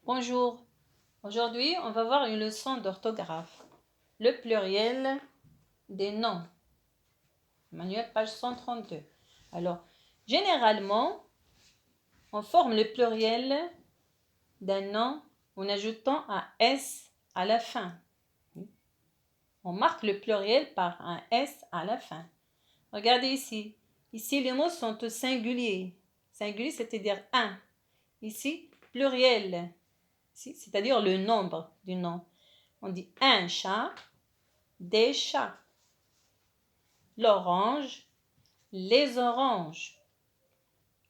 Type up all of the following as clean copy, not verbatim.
Bonjour, aujourd'hui on va voir une leçon d'orthographe. Le pluriel des noms. Manuel, page 132. Alors, généralement, on forme le pluriel d'un nom en ajoutant un S à la fin. On marque le pluriel par un S à la fin. Regardez ici. Ici, les mots sont au singulier. Singulier, c'est-à-dire un. Ici, pluriel. C'est-à-dire le nombre du nom. On dit un chat, des chats. L'orange, les oranges.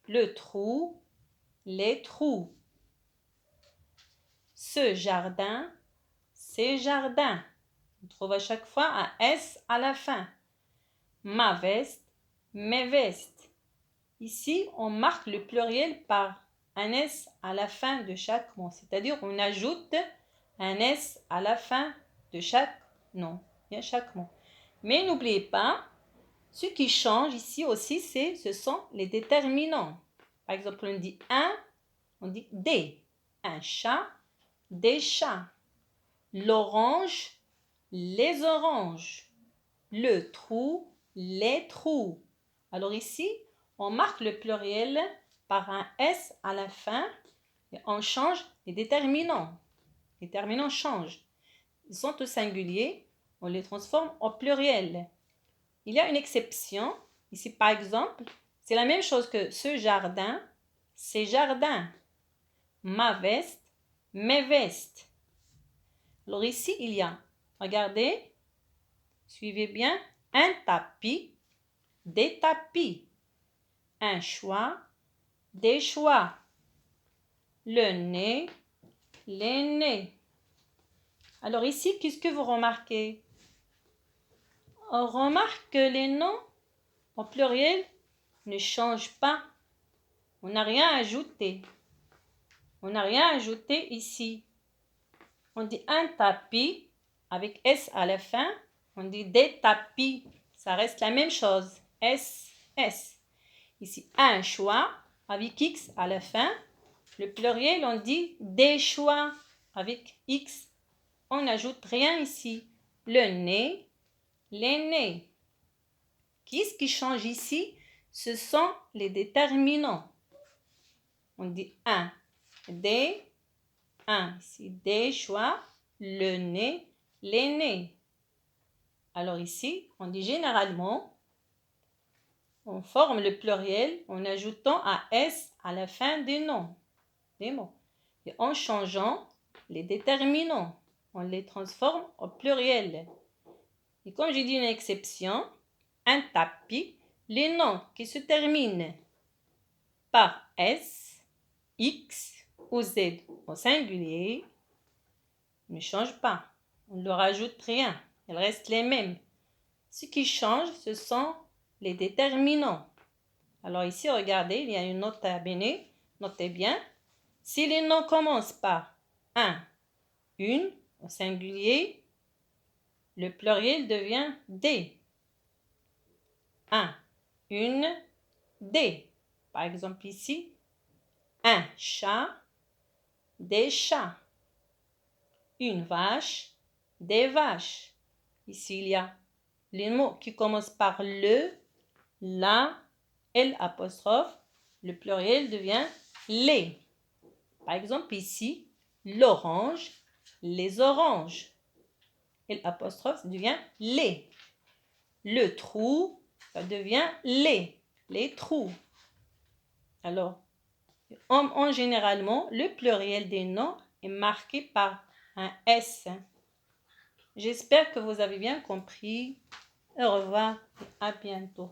Le trou, les trous. Ce jardin, ces jardins. On trouve à chaque fois un S à la fin. Ma veste, mes vestes. Ici, on marque le pluriel par un S à la fin de chaque mot. C'est-à-dire, on ajoute un S à la fin de chaque nom, bien chaque mot. Mais n'oubliez pas, ce qui change ici aussi, ce sont les déterminants. Par exemple, on dit un, on dit des. Un chat, des chats. L'orange, les oranges. Le trou, les trous. Alors ici, on marque le pluriel par un S à la fin et on change les déterminants. Les déterminants changent. Ils sont au singulier, on les transforme en pluriel. Il y a une exception. Ici, par exemple, c'est la même chose que ce jardin, ces jardins. Ma veste, mes vestes. Alors ici, il y a, regardez, suivez bien, un tapis, des tapis. Un choix, des choix. Le nez, les nez. Alors ici, qu'est-ce que vous remarquez? On remarque que les noms au pluriel ne changent pas. On n'a rien ajouté. On n'a rien ajouté ici. On dit un tapis avec S à la fin. On dit des tapis. Ça reste la même chose. S, S. Ici, un choix avec X à la fin. Le pluriel, on dit des choix avec X. On n'ajoute rien ici. Le nez, les nez. Qu'est-ce qui change ici? Ce sont les déterminants. On dit un, des, un. Ici, des choix, le nez, les nez. Alors ici, on dit généralement, on forme le pluriel en ajoutant un S à la fin des noms, des mots. Et en changeant les déterminants, on les transforme au pluriel. Et comme j'ai dit une exception, un tapis, les noms qui se terminent par S, X ou Z au singulier ne changent pas. On ne leur ajoute rien. Elles restent les mêmes. Ce qui change, ce sont les déterminants. Alors ici, regardez, il y a une note à bene. Notez bien. Si les noms commencent par un, une au singulier, le pluriel devient des. Un, une, des. Par exemple ici, un chat, des chats. Une vache, des vaches. Ici, il y a les mots qui commencent par le, la, L apostrophe. Le pluriel devient les. Par exemple ici, l'orange, les oranges. L apostrophe devient les. Le trou, ça devient les trous. Alors, généralement, le pluriel des noms est marqué par un S. J'espère que vous avez bien compris. Au revoir et à bientôt.